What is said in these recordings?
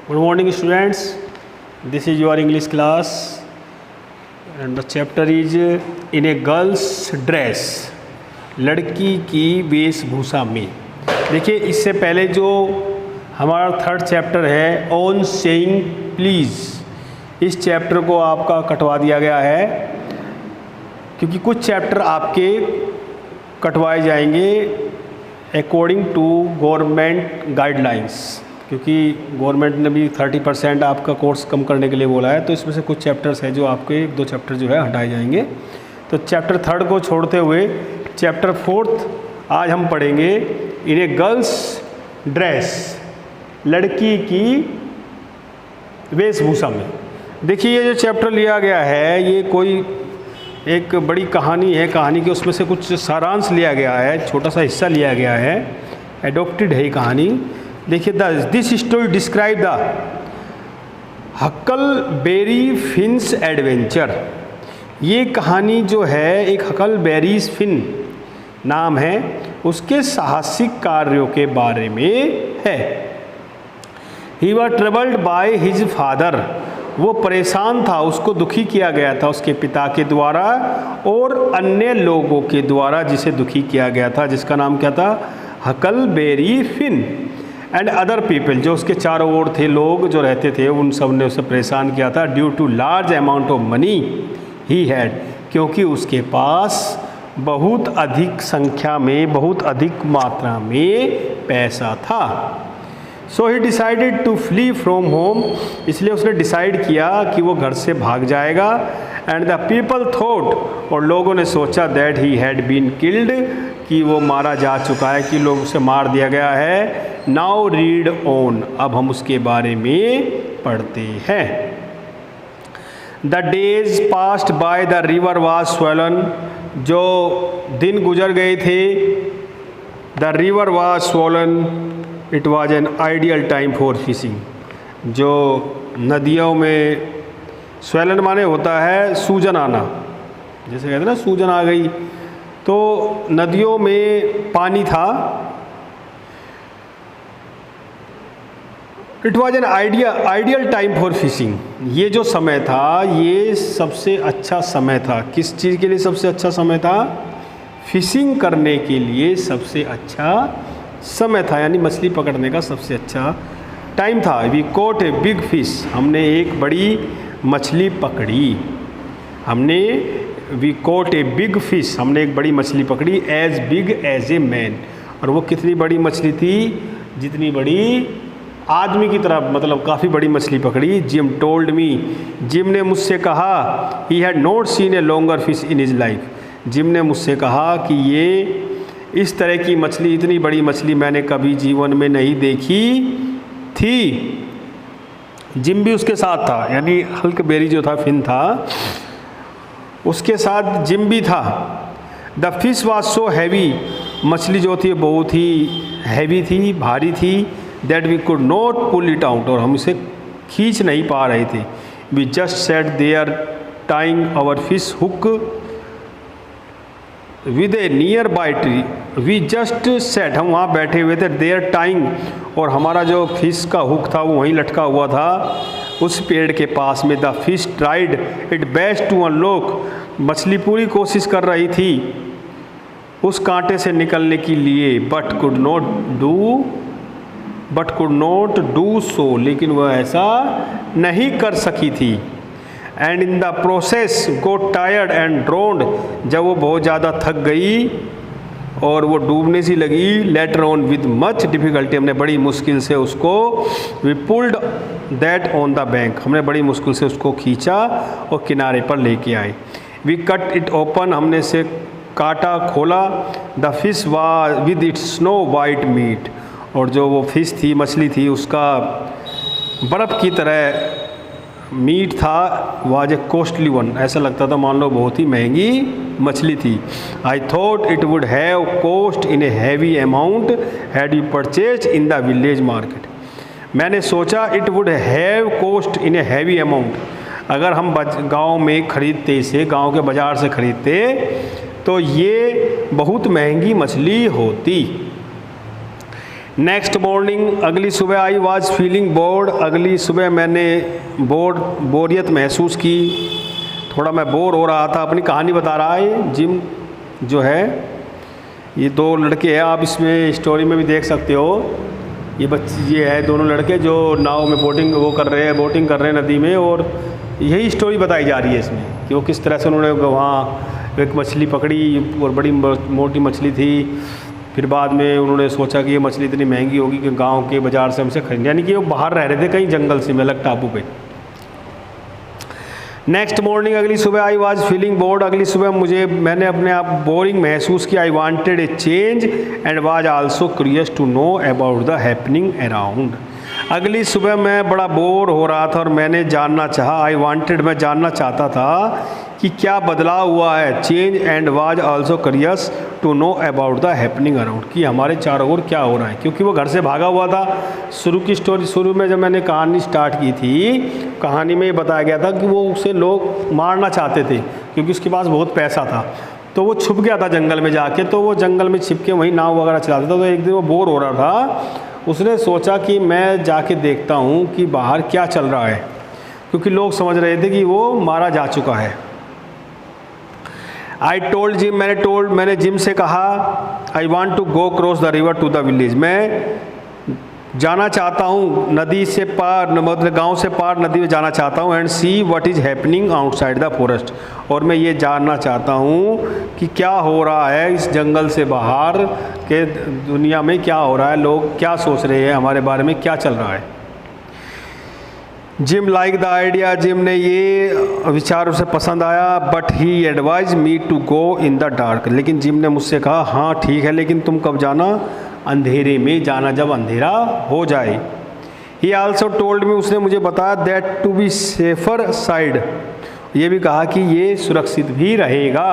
Good morning students, this is your English class and the chapter is in a girl's dress, लड़की की वेशभूषा में। देखिए इससे पहले जो हमारा थर्ड चैप्टर है ऑन सेइंग प्लीज़, इस चैप्टर को आपका कटवा दिया गया है क्योंकि कुछ चैप्टर आपके कटवाए जाएंगे अकॉर्डिंग टू गवर्नमेंट गाइडलाइंस, क्योंकि गवर्नमेंट ने भी 30% आपका कोर्स कम करने के लिए बोला है, तो इसमें से कुछ चैप्टर्स हैं जो आपके एक दो चैप्टर जो है हटाए जाएंगे। तो चैप्टर थर्ड को छोड़ते हुए चैप्टर फोर्थ आज हम पढ़ेंगे इन ए गर्ल्स ड्रेस, लड़की की वेशभूषा में। देखिए ये जो चैप्टर लिया गया है ये कोई एक बड़ी कहानी है, कहानी के उसमें से कुछ सारांश लिया गया है, छोटा सा हिस्सा लिया गया है, एडॉप्टेड है ये कहानी। देखिए this story describe the Huckleberry fins adventure. ये कहानी जो है एक हकलबेरीज फिन नाम है उसके साहसिक कार्यों के बारे में है। He was troubled by his father, वो परेशान था, उसको दुखी किया गया था उसके पिता के द्वारा और अन्य लोगों के द्वारा जिसे दुखी किया गया था, जिसका नाम क्या था, Huckleberry Finn. And other people, जो उसके चारों ओर थे लोग जो रहते थे, उन सब ने उसे परेशान किया था। Due to large amount of money he had, क्योंकि उसके पास बहुत अधिक संख्या में, बहुत अधिक मात्रा में पैसा था। So he decided to flee from home, इसलिए उसने डिसाइड किया कि वो घर से भाग जाएगा। एंड द पीपल थॉट, और लोगों ने सोचा that he had been killed, कि वो मारा जा चुका है, कि लोग उसे मार दिया गया है। नाउ रीड ऑन, अब हम उसके बारे में पढ़ते हैं। The days passed by the river was swollen, जो दिन गुजर गए थे, the river was swollen, it was an ideal time for fishing. जो नदियों में स्वलन माने होता है सूजन आना, जैसे कहते हैं ना सूजन आ गई, तो नदियों में पानी था। It was an ideal time for fishing, ये जो समय था ये सबसे अच्छा समय था। किस चीज़ के लिए सबसे अच्छा समय था? फिशिंग करने के लिए सबसे अच्छा समय था, यानी मछली पकड़ने का सबसे अच्छा टाइम था। We caught a big fish, हमने एक बड़ी मछली पकड़ी। We caught a big fish, हमने एक बड़ी मछली पकड़ी। As big as a man, और वो कितनी बड़ी मछली थी? जितनी बड़ी आदमी की तरह, मतलब काफ़ी बड़ी मछली पकड़ी। जिम टोल्ड मी, जिम ने मुझसे कहा, he had not seen a longer fish in his life. Gym ने मुझसे कहा कि ये इस तरह की मछली, इतनी बड़ी मछली मैंने कभी जीवन में नहीं देखी थी। जिम भी उसके साथ था, यानी हकलबेरी जो था, फिन था, उसके साथ जिम भी था। The fish was so heavy, मछली जो थी बहुत ही हैवी थी, भारी थी। That we could not pull it out, और हम इसे खींच नहीं पा रहे थे। We just sat there tying our fish hook with a nearby tree. We just sat, हम वहाँ बैठे हुए थे, देयर टाइंग, और हमारा जो फिश का हुक था वो वहीं लटका हुआ था उस पेड़ के पास में। The fish tried its best to unlock, मछली पूरी कोशिश कर रही थी उस कांटे से निकलने के लिए, but could not do so, लेकिन वह ऐसा नहीं कर सकी थी। And in the process got tired and drowned, जब वो बहुत ज़्यादा थक गई और वो डूबने सी लगी। Later on with much difficulty, हमने बड़ी मुश्किल से उसको, we pulled that on the bank, हमने बड़ी मुश्किल से उसको खींचा और किनारे पर लेके आए। वी कट इट ओपन, हमने से काटा, खोला। The fish was with its snow white meet, और जो वो फिश थी, मछली थी, उसका बर्फ़ की तरह मीट था। वाज ए कॉस्टली वन, ऐसा लगता था मान लो बहुत ही महंगी मछली थी। I thought it would have cost in a heavy amount had you purchase in the village market. मैंने सोचा it would have cost in a heavy amount, अगर हम गांव में ख़रीदते, इसे गांव के बाज़ार से ख़रीदते तो ये बहुत महंगी मछली होती। नेक्स्ट मॉर्निंग, अगली सुबह, आई वॉज फीलिंग बोर्ड, अगली सुबह मैंने बोरियत महसूस की, थोड़ा मैं बोर हो रहा था। अपनी कहानी बता रहा है जिम जो है, ये दो लड़के हैं, आप इसमें स्टोरी में भी देख सकते हो। ये है दोनों लड़के जो नाव में बोटिंग कर रहे हैं नदी में, और यही स्टोरी बताई जा रही है इसमें कि वो किस तरह से उन्होंने वहाँ एक मछली पकड़ी और बड़ी मोटी मछली थी। फिर बाद में उन्होंने सोचा कि ये मछली इतनी महंगी होगी कि गांव के बाज़ार से हमसे खरीद, यानी कि वो बाहर रह रहे थे कहीं जंगल से में अलग टापू पे। नेक्स्ट मॉर्निंग, अगली सुबह, आई वॉज फीलिंग बोर्ड, अगली सुबह मैंने अपने आप बोरिंग महसूस किया। I wanted a change and was also curious to know about the happening around. अगली सुबह मैं बड़ा बोर हो रहा था और मैंने जानना चाहा, आई वांटेड, मैं जानना चाहता था कि क्या बदलाव हुआ है। Change and was also curious to know about the happening around, कि हमारे चारों ओर क्या हो रहा है, क्योंकि वो घर से भागा हुआ था। शुरू में जब मैंने कहानी स्टार्ट की थी, कहानी में ये बताया गया था कि वो उसे लोग मारना चाहते थे क्योंकि उसके पास बहुत पैसा था। तो वो छुप गया था जंगल में जाके, तो वो जंगल में छिप के वहीं नाव वगैरह चलाता था। तो एक दिन वो बोर हो रहा था, उसने सोचा कि मैं जाके देखता हूँ कि बाहर क्या चल रहा है, क्योंकि लोग समझ रहे थे कि वो मारा जा चुका है। आई टोल्ड जिम, मैंने जिम से कहा, I want to go cross the river to the village, मैं जाना चाहता हूँ नदी से पार, मतलब गांव से पार नदी में जाना चाहता हूँ। And see what is happening outside the forest, और मैं ये जानना चाहता हूँ कि क्या हो रहा है इस जंगल से बाहर के दुनिया में, क्या हो रहा है, लोग क्या सोच रहे हैं हमारे बारे में, क्या चल रहा है। Jim like the idea, Jim ने ये विचार उसे पसंद आया। But he advise me to go in the dark, लेकिन जिम ने मुझसे कहा, हाँ ठीक है, लेकिन तुम कब जाना, अंधेरे में जाना, जब अंधेरा हो जाए। ही आल्सो टोल्ड मी, उसने मुझे बताया, that to be safer side, ये भी कहा कि ये सुरक्षित भी रहेगा।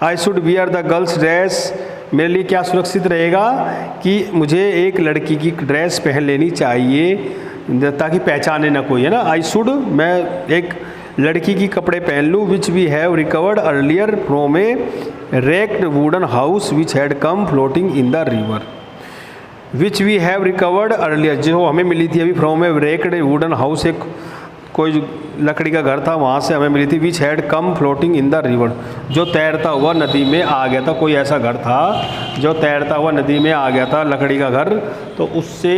I should wear the girls dress, मेरे लिए क्या सुरक्षित रहेगा कि मुझे एक लड़की की ड्रेस पहन लेनी चाहिए ताकि पहचाने ना कोई, है ना। आई शुड, मैं एक लड़की की कपड़े पहन लूँ, which we have recovered earlier from a wrecked wooden house which had come floating in the river. Which we have recovered earlier, जो हमें मिली थी अभी, from a wrecked wooden house, एक कोई लकड़ी का घर था, वहाँ से हमें मिली थी। विच had come floating in the river, जो तैरता हुआ नदी में आ गया था। कोई ऐसा घर था जो तैरता हुआ नदी में आ गया था, लकड़ी का घर, तो उससे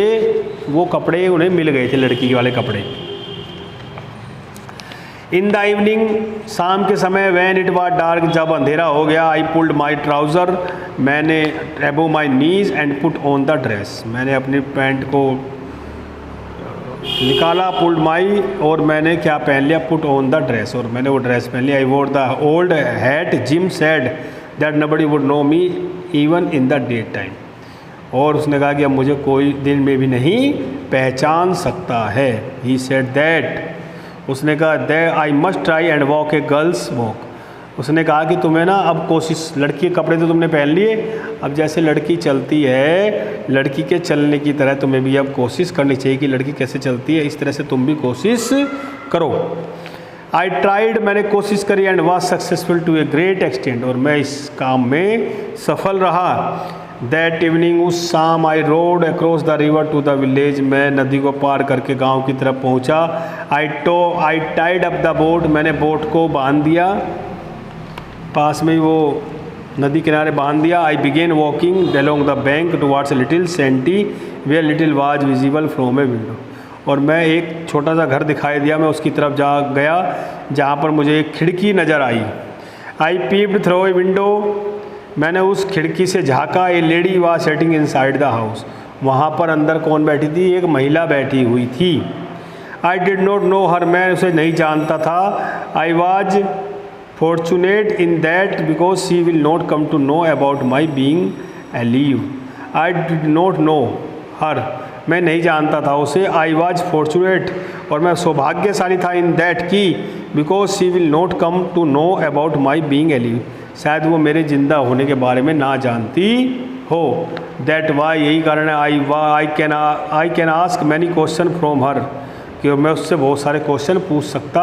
वो कपड़े उन्हें मिल गए थे, लड़की वाले कपड़े। इन द इवनिंग, शाम के समय, वैन इट वॉज डार्क, जब अंधेरा हो गया, आई पुल्ड माई ट्राउज़र, मैंने above my knees and put on the dress, मैंने अपनी पैंट को निकाला, पुल्ड माई, और मैंने क्या पहन लिया, पुट ऑन द ड्रेस, और मैंने वो ड्रेस पहन लिया। I wore the old hat, Jim said that nobody would know me even in the day time, और उसने कहा कि अब मुझे कोई दिन में भी नहीं पहचान सकता है। ही सेड दैट, उसने कहा, that I must try and walk A girls walk, उसने कहा कि तुम्हें ना अब कोशिश, लड़की के कपड़े तो तुमने पहन लिए, अब जैसे लड़की चलती है, लड़की के चलने की तरह तुम्हें भी अब कोशिश करनी चाहिए कि लड़की कैसे चलती है, इस तरह से तुम भी कोशिश करो। आई ट्राइड, मैंने कोशिश करी, and was successful to a great extent, और मैं इस काम में सफल रहा। दैट इवनिंग, उस शाम, I rowed across the river to the village, मैं नदी को पार करके गांव की तरफ पहुंचा। I tied up the boat, मैंने बोट को बांध दिया, पास में वो नदी किनारे बांध दिया। I began walking along the bank towards a little shanty where little was visible from a window, और मैं एक छोटा सा घर दिखाई दिया, मैं उसकी तरफ जा गया जहाँ पर मुझे एक खिड़की नज़र आई। आई पीप्ड थ्रू ए विंडो, मैंने उस खिड़की से झाँका। ए lady was setting inside the house, वहाँ पर अंदर कौन बैठी थी, एक महिला बैठी हुई थी। I did not know her, मैं उसे नहीं जानता था। I was fortunate in that because she will not come to know about my being alive. I did not know her, मैं नहीं जानता था उसे। आई वॉज फॉर्चुनेट, और मैं सौभाग्यशाली था, इन दैट की, because she will not come to know about my being alive, शायद वो मेरे ज़िंदा होने के बारे में ना जानती हो। दैट वाई, यही कारण है। I can ask many question from her, कि मैं उससे बहुत सारे क्वेश्चन पूछ सकता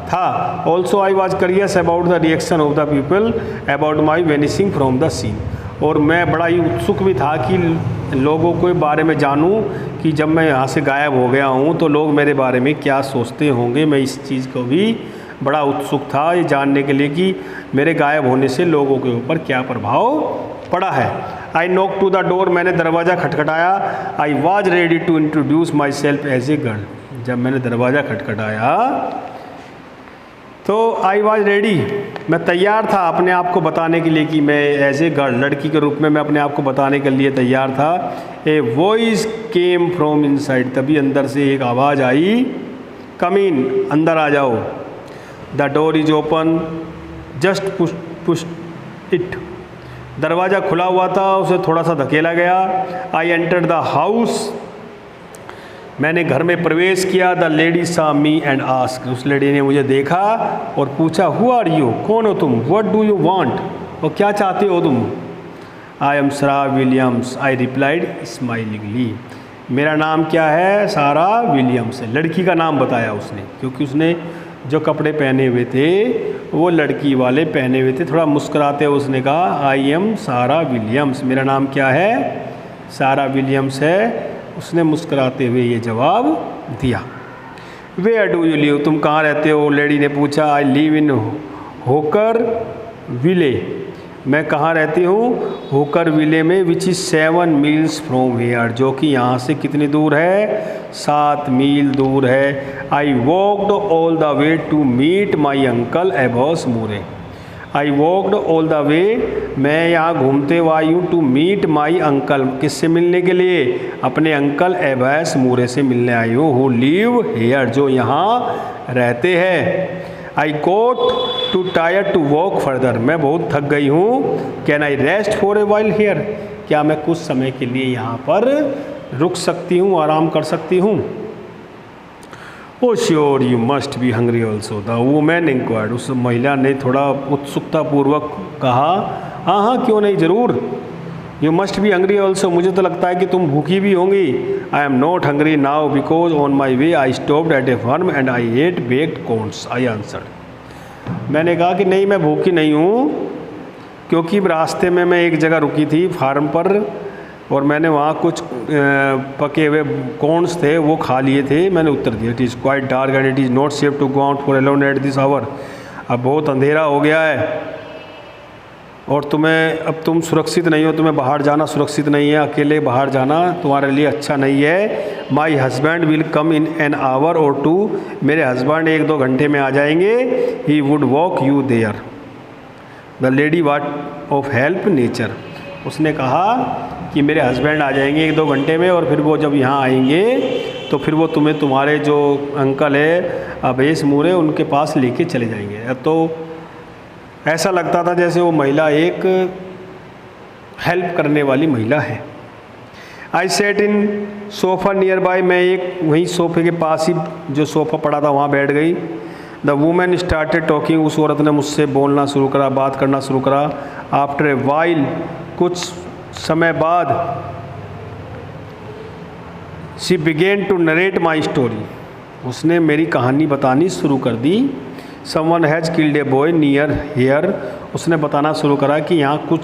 था। Also I was curious about the reaction of the people about my vanishing from the scene, और मैं बड़ा ही उत्सुक भी था कि लोगों के बारे में जानूं कि जब मैं यहाँ से गायब हो गया हूँ तो लोग मेरे बारे में क्या सोचते होंगे। मैं इस चीज़ को भी बड़ा उत्सुक था ये जानने के लिए कि मेरे गायब होने से लोगों के ऊपर क्या प्रभाव पड़ा है। I knock to the door, मैंने दरवाज़ा खटखटाया। I was ready to introduce myself as a girl, जब मैंने दरवाज़ा खटखटाया तो आई वॉज रेडी, मैं तैयार था अपने आप को बताने के लिए कि मैं एज ए गर्ल, लड़की के रूप में मैं अपने आप को बताने के लिए तैयार था। A voice came from inside, तभी अंदर से एक आवाज़ आई, कम इन, अंदर आ जाओ। The door is open, just push it, दरवाज़ा खुला हुआ था, उसे थोड़ा सा धकेला गया। आई एंटर्ड द हाउस, मैंने घर में प्रवेश किया। द लेडी सा मी एंड आस्क, उस लेडी ने मुझे देखा और पूछा, हु आर यू, कौन हो तुम, व्हाट डू यू वांट, और क्या चाहते हो तुम। आई एम सारा विलियम्स, आई रिप्लाइड स्माइलिंगली, मेरा नाम क्या है, सारा विलियम्स है। लड़की का नाम बताया उसने, क्योंकि उसने जो कपड़े पहने हुए थे वो लड़की वाले पहने हुए थे। थोड़ा मुस्कुराते हुए उसने कहा, आई एम सारा विलियम्स, मेरा नाम क्या है, सारा विलियम्स है। उसने मुस्कुराते हुए ये जवाब दिया। वेयर डू यू लिव, तुम कहाँ रहते हो, लेडी ने पूछा। आई लिव इन होकर विले, मैं कहाँ रहती हूँ, होकर विले में, which is 7 meals from here, जो कि यहाँ से कितनी दूर है, 7 मील दूर है। I walked all the way to meet my uncle एबॉस Moore, I walked all the way, मैं यहाँ घूमते हुआ आई हूँ, टू मीट माई अंकल, किससे मिलने के लिए, अपने अंकल एबॉस मूरे से मिलने आई हूँ, हु लिव हेयर, जो यहाँ रहते हैं। I got too tire to walk further, मैं बहुत थक गई हूँ। Can I rest for a while here, क्या मैं कुछ समय के लिए यहाँ पर रुक सकती हूँ, आराम कर सकती हूँ। Oh sure you must be hungry also, the women inquired, उस महिला ने थोड़ा उत्सुकतापूर्वक कहा, हाँ हाँ क्यों नहीं, ज़रूर। You must be hungry also, मुझे तो लगता है कि तुम भूखी भी होंगी। I am not hungry now because on my way I stopped at a farm and I ate baked corns, I answered, मैंने कहा कि नहीं मैं भूखी नहीं हूँ, क्योंकि रास्ते में मैं एक जगह रुकी थी फार्म पर और मैंने वहाँ कुछ पके हुए कॉर्न्स थे वो खा लिए थे। मैंने उत्तर दिया, it is quite dark and it is not safe to go out for alone at this hour, अब बहुत अंधेरा हो गया है और अब तुम सुरक्षित नहीं हो, तुम्हें बाहर जाना सुरक्षित नहीं है, अकेले बाहर जाना तुम्हारे लिए अच्छा नहीं है। My husband will come in an hour or two, मेरे हस्बैंड 1-2 घंटे में आ जाएंगे। He would walk you there, the lady what of help nature, उसने कहा कि मेरे हस्बैंड आ जाएंगे 1-2 घंटे में और फिर वो जब यहाँ आएंगे तो फिर वो तुम्हें तुम्हारे जो अंकल है अबेस मूरे उनके पास लेके चले जाएंगे। तो ऐसा लगता था जैसे वो महिला एक हेल्प करने वाली महिला है। I sat in sofa nearby, मैं एक वहीं सोफ़े के पास ही जो सोफ़ा पड़ा था वहाँ बैठ गई। द वूमेन स्टार्टेड टॉकिंग, उस औरत ने मुझसे बोलना शुरू करा, बात करना शुरू करा। आफ्टर ए वाइल, कुछ समय बाद, she began to narrate my story, उसने मेरी कहानी बतानी शुरू कर दी। Someone has killed a boy near here, उसने बताना शुरू करा कि यहाँ कुछ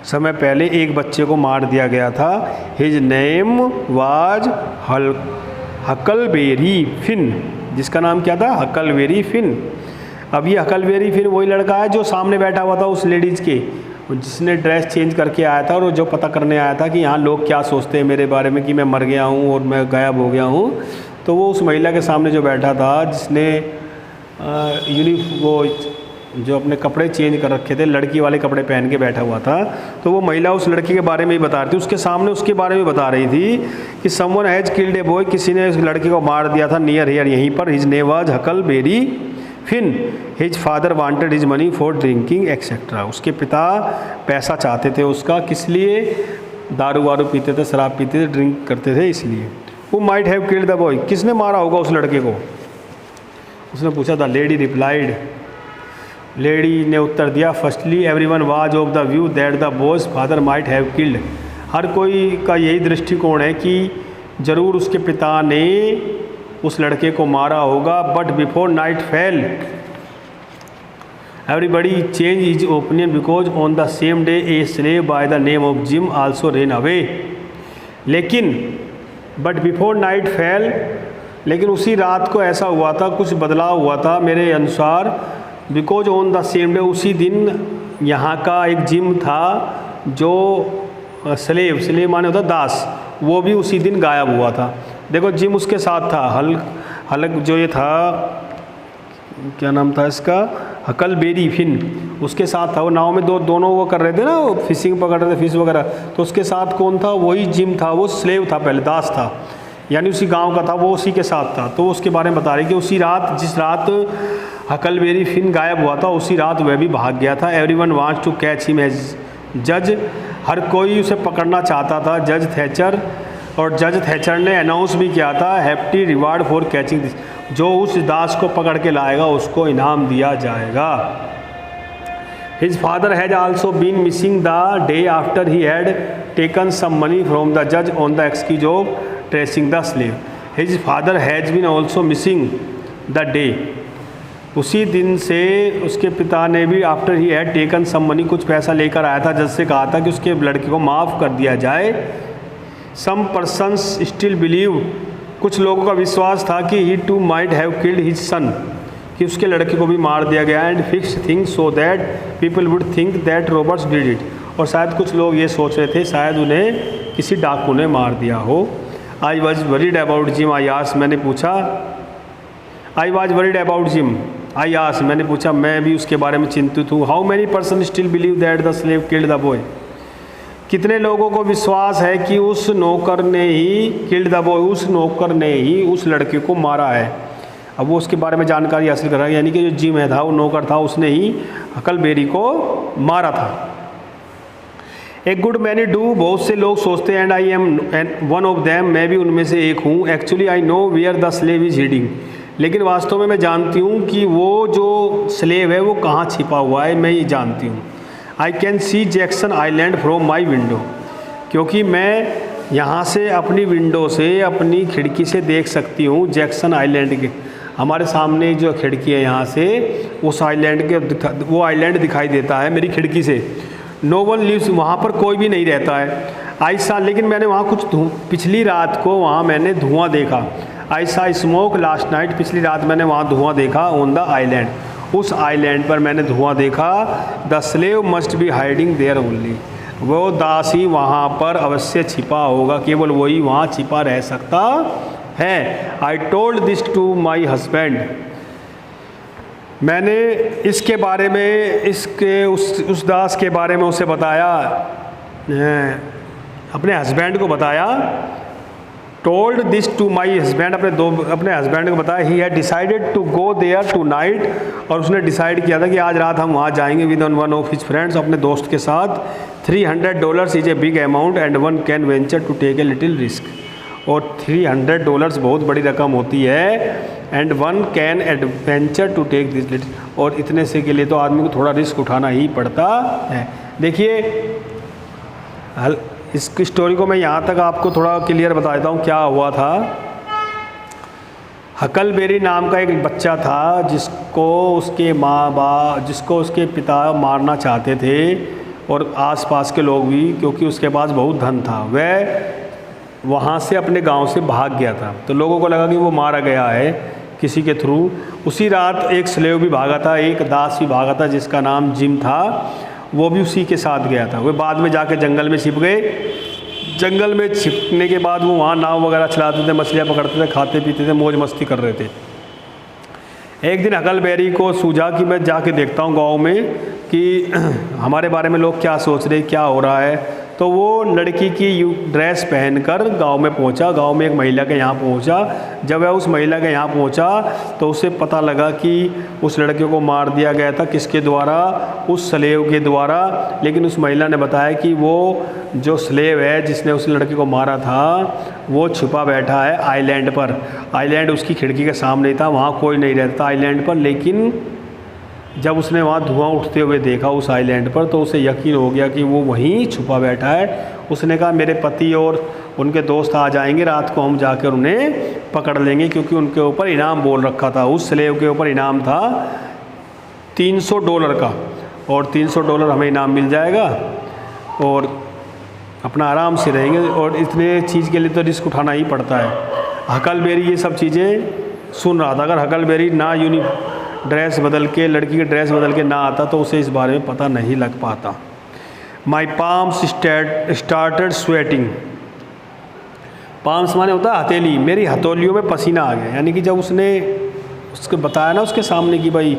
समय पहले एक बच्चे को मार दिया गया था। His name was Huckleberry Finn, जिसका नाम क्या था, हकलबेरी फिन। अब ये हकलबेरी फिन वही लड़का है जो सामने बैठा हुआ था उस लेडीज़ के, जिसने ड्रेस चेंज करके आया था और जो पता करने आया था कि यहाँ लोग क्या सोचते हैं मेरे बारे में कि मैं मर गया हूँ और मैं गायब हो गया हूँ। तो वो उस महिला के सामने जो बैठा था, जिसने वो जो अपने कपड़े चेंज कर रखे थे, लड़की वाले कपड़े पहन के बैठा हुआ था, तो वो महिला उस लड़की के बारे में ही बता रही थी, उसके सामने उसके बारे में बता रही थी कि someone has killed a boy, किसी ने उस लड़के को मार दिया था नियर हेयर, यहीं पर। His name was Huckleberry Finn, his father wanted his money for drinking etcetera, उसके पिता पैसा चाहते थे उसका, किस लिए, दारू वारू पीते थे, शराब पीते थे, ड्रिंक करते थे, इसलिए। Who might have killed the boy, किसने मारा होगा उस लड़के को, उसने पूछा। द लेडी रिप्लाइड, लेडी ने उत्तर दिया, firstly everyone was of the view that the boy's father might have killed, हर कोई का यही दृष्टिकोण है कि ज़रूर उसके पिता ने उस लड़के को मारा होगा। But before night fail everybody change his opinion because on the same day a slave by the name of gym also rain away, लेकिन बट बिफोर नाइट फेल, लेकिन उसी रात को ऐसा हुआ था, कुछ बदलाव हुआ था मेरे अनुसार। Because on the same day, उसी दिन यहाँ का एक जिम था जो स्लेव माने होता दास, वो भी उसी दिन गायब हुआ था। देखो जिम उसके साथ था, हल्क जो ये था, क्या नाम था इसका, हकलबेरी फिन, उसके साथ था। वो नाव में दोनों वो कर रहे थे ना, फिशिंग पकड़ रहे थे, फिश वगैरह। तो उसके साथ कौन था? वही जिम था, वो स्लेव था, पहले दास था, यानी उसी गांव का था, वो उसी के साथ था। तो उसके बारे में बता रही कि उसी रात, जिस रात हकलबेरी फिन गायब हुआ था, उसी रात वह भी भाग गया था। Everyone wants to catch him as जज, हर कोई उसे पकड़ना चाहता था, जज थैचर। और जज थैचर ने अनाउंस भी किया था, happy reward for catching this, जो उस दास को पकड़ के लाएगा उसको इनाम दिया जाएगा। His father has also been missing the day after he had taken some money from the जज on the excuse of tracing the slave. His father has been also missing the day, उसी दिन से उसके पिता ने भी after he had taken some money, कुछ पैसा लेकर आया था, जज से कहा था कि उसके लड़के को माफ़ कर दिया जाए। सम पर्सन्स स्टिल बिलीव, कुछ लोगों का विश्वास था कि he too might have killed his son, कि उसके लड़के को भी मार दिया गया। And fix things so that people would think that Roberts did it, और शायद कुछ लोग ये सोच रहे थे शायद उन्हें किसी डाकू ने मार दिया हो। I was worried about gym, I asked, मैंने पूछा, I was worried about gym, I asked, मैंने पूछा, मैं भी उसके बारे में चिंतित हूँ। How many person still believe that the slave killed the boy, कितने लोगों को विश्वास है कि उस नौकर ने ही किल्ड द बॉय, उस नौकर ने ही उस लड़के को मारा है। अब वो उसके बारे में जानकारी हासिल कर रहा है, यानी कि जो जिम है था, वो नौकर था, उसने ही हकलबेरी को मारा था। एक गुड मैनी डू, बहुत से लोग सोचते हैं, and I am one of them, मैं भी उनमें से एक हूँ। Actually I know where the slave is hiding, लेकिन वास्तव में मैं जानती हूँ कि वो जो स्लेव है वो कहाँ छिपा हुआ है, मैं ये जानती हूँ। I can see Jackson island from my window, क्योंकि मैं यहाँ से अपनी विंडो से, अपनी खिड़की से देख सकती हूँ जैक्सन आइलैंड के, हमारे सामने जो खिड़की है यहाँ से, उस आइलैंड के, वो आइलैंड दिखाई देता है मेरी खिड़की से। नो वन लिव्स, वहाँ पर कोई भी नहीं रहता है। आई सा, लेकिन मैंने वहाँ कुछ पिछली रात को वहाँ मैंने धुआं देखा। आई सा स्मोक लास्ट नाइट, पिछली रात मैंने वहाँ धुआं देखा। ऑन द आइलैंड, उस आइलैंड पर मैंने धुआं देखा। The slave must be hiding there only, वो दास ही वहाँ पर अवश्य छिपा होगा, केवल वही वहाँ छिपा रह सकता है। I told this to my husband, मैंने इसके बारे में, इसके उस दास के बारे में उसे बताया, अपने हस्बैंड को बताया। Told this to my husband, अपने हस्बैंड को बताया। He had decided to go there tonight, और उसने डिसाइड किया था कि आज रात हम वहाँ जाएंगे with one of his friends, अपने दोस्त के साथ। $300 is a big amount and one can venture to take a little risk, और $300 बहुत बड़ी रकम होती है। And one can adventure to take this little, और इतने से के लिए तो आदमी को थोड़ा रिस्क उठाना ही पड़ता है। देखिए इस स्टोरी को मैं यहाँ तक आपको थोड़ा क्लियर बता देता हूँ क्या हुआ था। हकलबेरी नाम का एक बच्चा था जिसको उसके पिता मारना चाहते थे, और आसपास के लोग भी, क्योंकि उसके पास बहुत धन था। वह वहाँ से अपने गांव से भाग गया था, तो लोगों को लगा कि वो मारा गया है किसी के थ्रू। उसी रात एक स्लेव भी भागा था, एक दास भी भागा था जिसका नाम जिम था, वो भी उसी के साथ गया था। वे बाद में जाके जंगल में छिप गए। जंगल में छिपने के बाद वो वहाँ नाव वगैरह चलाते थे, मछलियाँ पकड़ते थे, खाते पीते थे, मौज मस्ती कर रहे थे। एक दिन हकलबेरी को सूझा कि मैं जाके देखता हूँ गाँव में कि हमारे बारे में लोग क्या सोच रहे, क्या हो रहा है। तो वो लड़की की ड्रेस पहनकर गांव में पहुंचा, गांव में एक महिला के यहाँ पहुंचा। जब वह उस महिला के यहाँ पहुंचा तो उसे पता लगा कि उस लड़के को मार दिया गया था, किसके द्वारा, उस स्लेव के द्वारा। लेकिन उस महिला ने बताया कि वो जो स्लेव है जिसने उस लड़के को मारा था वो छुपा बैठा है आइलैंड पर। आइलैंड उसकी खिड़की के सामने था, वहाँ कोई नहीं रहता आइलैंड पर। लेकिन जब उसने वहाँ धुआं उठते हुए देखा उस आइलैंड पर, तो उसे यकीन हो गया कि वो वहीं छुपा बैठा है। उसने कहा मेरे पति और उनके दोस्त आ जाएंगे, रात को हम जाकर उन्हें पकड़ लेंगे, क्योंकि उनके ऊपर इनाम बोल रखा था। उस स्लेव के ऊपर इनाम था $300 का, और $300 हमें इनाम मिल जाएगा। और अपना आराम से रहेंगे, और इतने चीज़ के लिए तो रिस्क उठाना ही पड़ता है। हकलबेरी ये सब चीज़ें सुन रहा था, अगर हकलबेरी ना ड्रेस बदल के, लड़की की ड्रेस बदल के ना आता तो उसे इस बारे में पता नहीं लग पाता। माई पाम्स स्टार्टेड स्वेटिंग। पाम्स माने होता है हथेली, मेरी हथेलियों में पसीना आ गया। यानी कि जब उसने उसको बताया ना उसके सामने कि भाई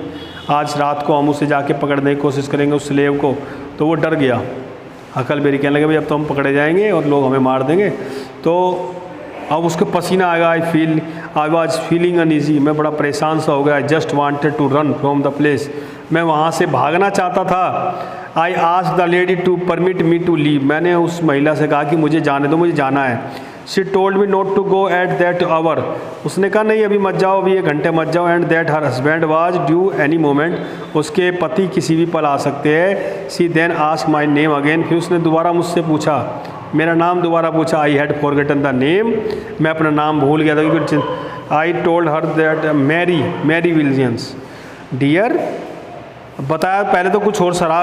आज रात को हम उसे जाके पकड़ने की कोशिश करेंगे उस स्लेव को, तो वो डर गया। हकलबेरी कहने लगे भाई अब तो हम पकड़े जाएंगे और लोग हमें मार देंगे। तो अब उसको पसीना आ गया। आई वाज फीलिंग अनईजी, मैं बड़ा परेशान सा हो गया। I just wanted to run from the place, मैं वहाँ से भागना चाहता था। I asked the lady to permit me to leave, मैंने उस महिला से कहा कि मुझे जाने दो, मुझे जाना है। She told me not to go at that hour, उसने कहा नहीं अभी मत जाओ, अभी 1 घंटे मत जाओ। And that her husband was due any moment, उसके पति किसी भी पल आ सकते हैं। She then asked my name again, फिर उसने दोबारा मुझसे पूछा, मेरा नाम दोबारा पूछा। I had forgotten the name, मैं अपना नाम भूल गया था क्योंकि I told her that Mary Williams dear, बताया पहले तो कुछ और, सरा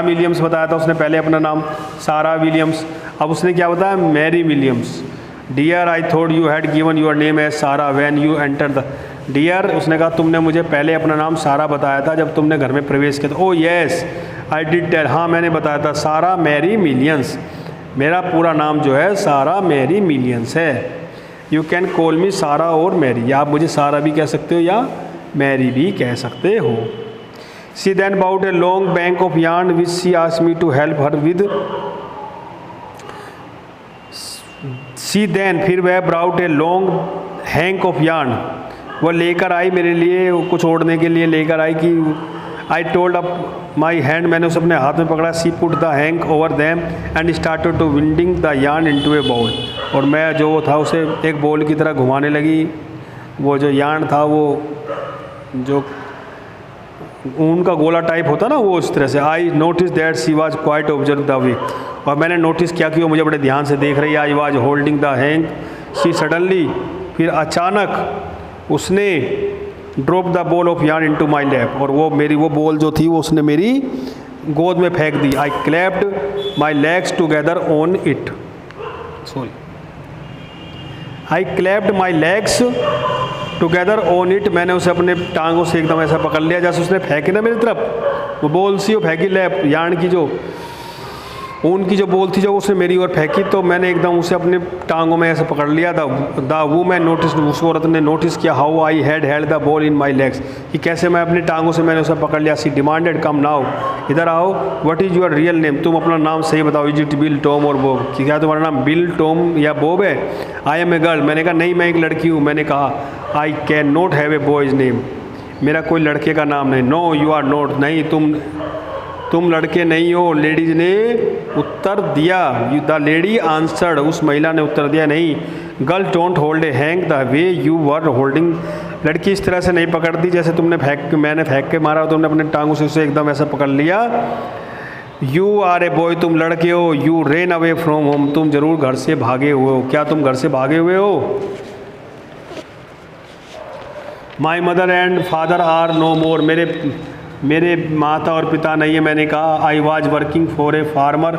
विलियम्स बताया था उसने पहले अपना नाम, सारा विलियम्स। अब उसने क्या बताया, Mary Williams. Dear I thought you had given your name as Sarah when you enter the, dear उसने कहा तुमने मुझे पहले अपना नाम सारा बताया था जब तुमने घर में प्रवेश किया था। ओ येस आई डिड टेल, हाँ मैंने बताया था, सारा मैरी मिलियंस, मेरा पूरा नाम जो है सारा मैरी मिलियंस है। यू कैन कॉल मी सारा और मैरी, या आप मुझे सारा भी कह सकते हो या मैरी भी कह सकते हो। She then bought a long bank of yarn which she asked me to help her with। She then फिर वह brought a long hank of yarn, वह लेकर आई मेरे लिए कुछ ओढ़ने के लिए लेकर आई कि I told up my hand, मैंने उसे अपने हाथ में पकड़ा। She put the hank over them and started to winding the yarn into a bowl, और मैं जो था उसे एक बॉल की तरह घुमाने लगी। वो जो yarn था वो जो ऊन का गोला टाइप होता ना वो इस तरह से। I notice that she was quite observe the way, और मैंने नोटिस किया कि वो मुझे बड़े ध्यान से देख रही है। I was holding the hang, she suddenly, फिर अचानक उसने drop the ball of yarn into my lap, और वो बॉल जो थी वो उसने मेरी गोद में फेंक दी। I clapped my legs together on it, sorry I clapped my legs together on it, मैंने उसे अपने टांगों से एकदम ऐसा पकड़ लिया जैसे उसने फेंकी ना मेरी तरफ वो बॉल सी, वो फेंकी लैप yarn की जो ऊन की जो बॉल थी जो उसने मेरी ओर फेंकी, तो मैंने एकदम उसे अपने टांगों में ऐसे पकड़ लिया। द वूमन नोटिस, उस औरत ने नोटिस किया how I had held the ball in my legs, कि कैसे मैं अपनी टांगों से मैंने उसे पकड़ लिया। सी डिमांडेड कम नाउ, इधर आओ। What is your real name, तुम अपना नाम सही बताओ। इज इट बिल, टॉम और बॉब, कि क्या तुम्हारा नाम बिल, टॉम या बॉब है। आई एम ए गर्ल, मैंने कहा नहीं मैं एक लड़की हूँ। मैंने कहा I can not have a boys name, मेरा कोई लड़के का नाम नहीं। नो यू आर नॉट, नहीं तुम लड़के नहीं हो। लेडीज ने उत्तर दिया, द लेडी आंसर्ड, उस महिला ने उत्तर दिया नहीं। Girl don't hold a hang the way you were holding, लड़की इस तरह से नहीं पकड़ती जैसे मैंने फेंक के मारा, तुमने अपने टांगों से उसे एकदम ऐसा पकड़ लिया। यू आर ए बॉय, तुम लड़के हो। You rain away from home, तुम जरूर घर से भागे हुए हो। क्या तुम घर से भागे हुए हो। My mother and father are no more, मेरे माता और पिता नहीं है। मैंने कहा I was working for a farmer,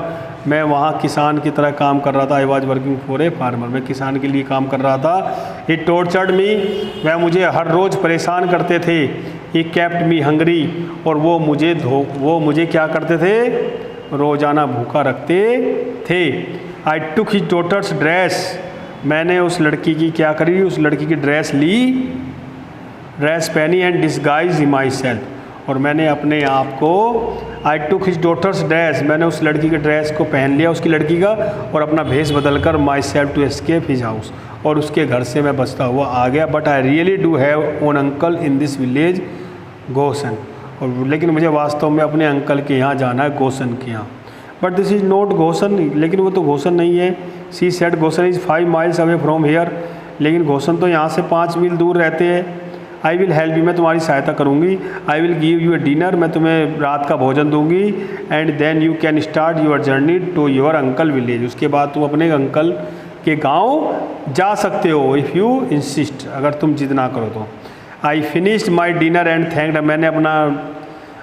मैं वहाँ किसान की तरह काम कर रहा था। I was working for a farmer, मैं किसान के लिए काम कर रहा था। ही टॉर्चर्ड मी, वह मुझे हर रोज़ परेशान करते थे। ही केप्ट मी हंगरी, और वो मुझे क्या करते थे, रोज़ाना भूखा रखते थे। आई टुक हिज डॉटर्स ड्रेस, मैंने उस लड़की की क्या करी, उस लड़की की ड्रेस पहनी एंड डिस्गाइज माई सेल्फ, और मैंने अपने आप को, आई टुक हिज डॉटर्स ड्रेस, मैंने उस लड़की के ड्रेस को पहन लिया, उसकी लड़की का, और अपना भेष बदल कर myself to escape his house, और उसके घर से मैं बचता हुआ आ गया। But I really do have own uncle in this village Goshen, और लेकिन मुझे वास्तव में अपने अंकल के यहाँ जाना है, गोसन के यहाँ। But this is not Goshen, लेकिन वो तो गोसन नहीं है। She said Goshen is 5 miles away from here, लेकिन गोसन तो यहाँ से 5 मील दूर रहते हैं। आई विल हेल्प यू, मैं तुम्हारी सहायता करूँगी। I will give you a dinner, मैं तुम्हें रात का भोजन दूँगी। And then you can start your journey to your uncle village, उसके बाद तुम अपने अंकल के गांव जा सकते हो। इफ़ यू इंसिस्ट, अगर तुम जिद ना करो तो। I finished my dinner and thanked, मैंने अपना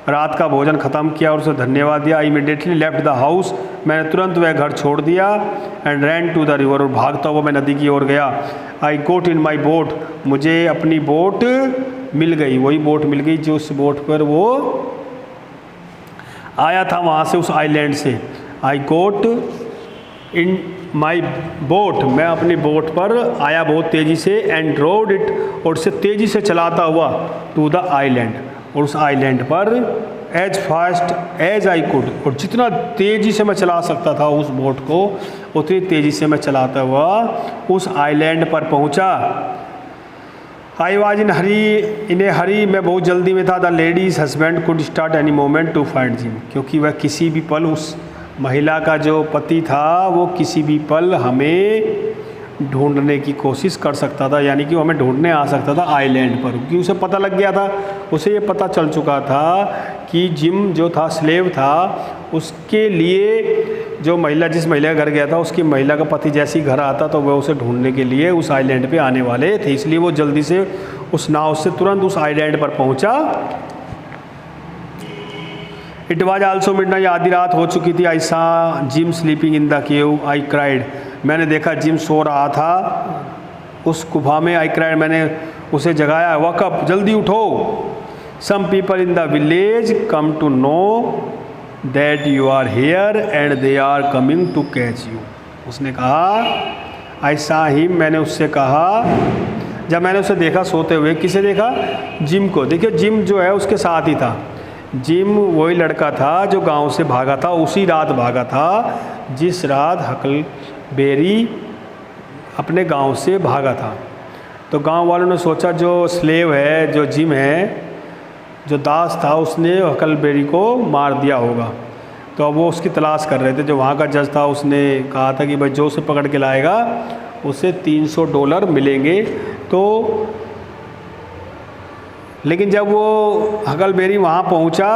रात का भोजन ख़त्म किया और उसे धन्यवाद दिया। I immediately left the house, मैंने तुरंत वह घर छोड़ दिया। And ran to the river, और भागता हुआ मैं नदी की ओर गया। आई गोट इन माई बोट, मुझे अपनी बोट मिल गई, वही बोट मिल गई जो उस बोट पर वो आया था वहाँ से, उस आइलैंड से। आई गोट इन माई बोट, मैं अपनी बोट पर आया बहुत तेज़ी से। एंड रोड इट, और उसे तेज़ी से चलाता हुआ टू द आइलैंड, और उस आइलैंड पर as fast as I could, और जितना तेज़ी से मैं चला सकता था उस बोट को, उतनी तेज़ी से मैं चलाता हुआ उस आइलैंड पर पहुंचा। आई वाज इन हरी, मैं बहुत जल्दी में था। The lady's husband could start any moment to find Jim, क्योंकि वह किसी भी पल, उस महिला का जो पति था वो किसी भी पल हमें ढूंढने की कोशिश कर सकता था, यानी कि वो हमें ढूंढने आ सकता था आइलैंड पर, क्योंकि उसे पता लग गया था, उसे ये पता चल चुका था कि जिम जो था स्लेव था, उसके लिए जो महिला, जिस महिला के घर गया था, उसकी महिला का पति जैसे ही घर आता तो वह उसे ढूंढने के लिए उस आइलैंड पे आने वाले थे, इसलिए वो जल्दी से उस नाव से तुरंत उस आइलैंड पर पहुंचा। इट वॉज आल्सो मिडनाइट, आधी रात हो चुकी थी। आई सा gym sleeping in the cave, I cried, मैंने देखा जिम सो रहा था उस गुफा में। आई क्राइड, मैंने उसे जगाया। वक अप, जल्दी उठो। Some people in the village come to know that you are here and they are coming to catch you. उसने कहा, आई सा हिम, मैंने उससे कहा, जब मैंने उसे देखा सोते हुए। किसे देखा? जिम को। देखिए जिम जो है उसके साथ ही था। जिम वही लड़का था जो गांव से भागा था, उसी रात भागा था जिस रात हकलबेरी अपने गांव से भागा था। तो गांव वालों ने सोचा जो स्लेव है, जो जिम है, जो दास था, उसने हकलबेरी को मार दिया होगा। तो अब वो उसकी तलाश कर रहे थे। जो वहाँ का जज था उसने कहा था कि भाई जो उसे पकड़ के लाएगा उसे $300 मिलेंगे। तो लेकिन जब वो हकलबेरी वहाँ पहुँचा,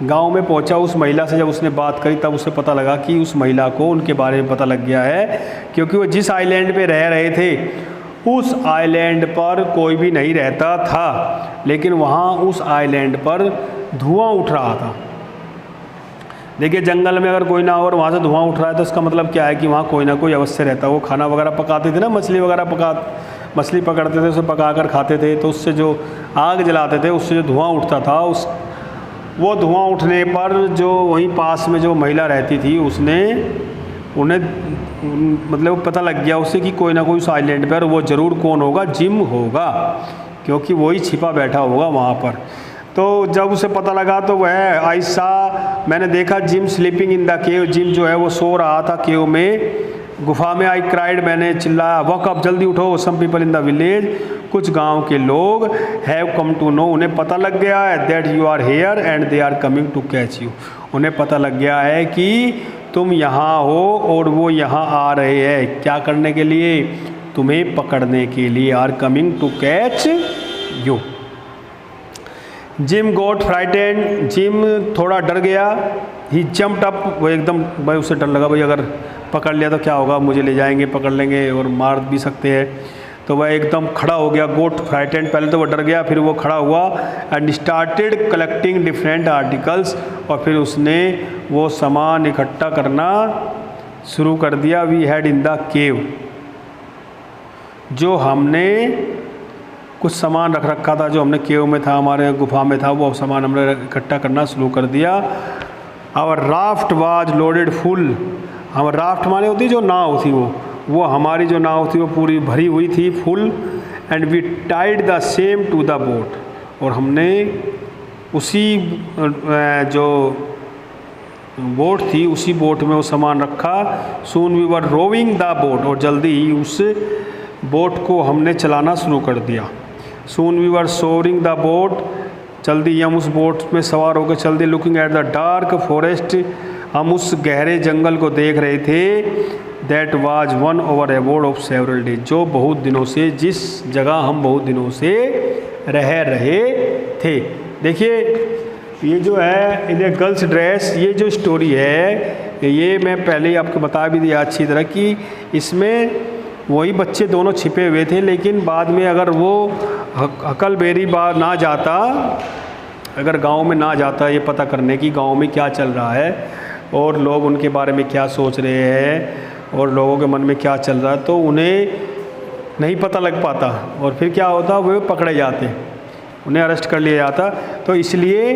गांव में पहुँचा, उस महिला से जब उसने बात करी तब उसे पता लगा कि उस महिला को उनके बारे में पता लग गया है, क्योंकि वो जिस आइलैंड पे रह रहे थे उस आइलैंड पर कोई भी नहीं रहता था, लेकिन वहाँ उस आइलैंड पर धुआं उठ रहा था। देखिए जंगल में अगर कोई ना हो और वहाँ से धुआं उठ रहा है तो इसका मतलब क्या है कि वहाँ कोई ना कोई अवश्य रहता। वो खाना वगैरह पकाते थे ना, मछली पकड़ते थे, उसे पकाकर खाते थे, तो उससे जो आग जलाते थे उससे जो धुआं उठता था, वो धुआं उठने पर जो वहीं पास में जो महिला रहती थी उसने उन्हें मतलब पता लग गया उसे कि कोई ना कोई उस आइलैंड पर, वो ज़रूर कौन होगा? जिम होगा, क्योंकि वही छिपा बैठा होगा वहाँ पर। तो जब उसे पता लगा तो वह ऐसा, मैंने देखा gym sleeping in the cave, gym जो है वो सो रहा था केव में, गुफा में। आई क्राइड, मैंने चिल्लाया, वक अप, जल्दी उठो। Some people in the village, कुछ गांव के लोग, हैव कम टू नो, उन्हें पता लग गया है, that you are here and they are coming to catch you, उन्हें पता लग गया है कि तुम यहाँ हो और वो यहाँ आ रहे हैं। क्या करने के लिए? तुम्हें पकड़ने के लिए। Are coming to catch you. Jim got frightened, Jim थोड़ा डर गया। ही जम्प्ड अप, वो एकदम, भाई उसे डर लगा, भाई अगर पकड़ लिया तो क्या होगा, मुझे ले जाएंगे, पकड़ लेंगे और मार भी सकते हैं। तो वह एकदम खड़ा हो गया, गोट फ्राइटेंड, पहले तो वो डर गया, फिर वो खड़ा हुआ and started collecting different articles, और फिर उसने वो सामान इकट्ठा करना शुरू कर दिया। We had in the cave, जो हमने कुछ सामान रख रखा था, जो हमने केव में था, हमारे गुफा में था, वो सामान हमने इकट्ठा करना शुरू कर दिया। Our raft was loaded full, हम राफ्ट माने होती जो नाव थी, वो हमारी जो नाव थी वो पूरी भरी हुई थी, full. And we tied the same to the boat, और हमने उसी जो बोट थी उसी बोट में वो सामान रखा। Soon we were rowing the boat, और जल्दी ही उस बोट को हमने चलाना शुरू कर दिया। Soon we were soaring the boat, जल्दी हम उस बोट में सवार होकर चल दिए। Looking at the dark forest, हम उस गहरे जंगल को देख रहे थे। That was one over aboard of several days, जो बहुत दिनों से, जिस जगह हम बहुत दिनों से रह रहे थे। देखिए ये जो है इन ए गर्ल्स ड्रेस, ये जो स्टोरी है ये मैं पहले ही आपको बता भी दिया अच्छी तरह कि इसमें वही बच्चे दोनों छिपे हुए थे, लेकिन बाद में अगर वो हकलबेरी ना जाता अगर गांव में ना जाता ये पता करने की गांव में क्या चल रहा है और लोग उनके बारे में क्या सोच रहे हैं और लोगों के मन में क्या चल रहा है, तो उन्हें नहीं पता लग पाता और फिर क्या होता, वो पकड़े जाते, उन्हें अरेस्ट कर लिया जाता। तो इसलिए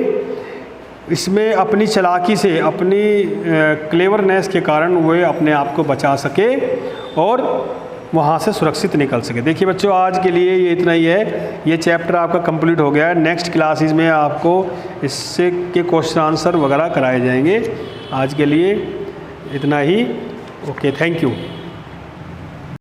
इसमें अपनी चालाकी से, अपनी क्लेवरनेस के कारण वे अपने आप को बचा सके और वहाँ से सुरक्षित निकल सके। देखिए बच्चों, आज के लिए ये इतना ही है। ये चैप्टर आपका कंप्लीट हो गया है। नेक्स्ट क्लासेस में आपको इससे के क्वेश्चन आंसर वगैरह कराए जाएंगे। आज के लिए इतना ही। Okay, thank you.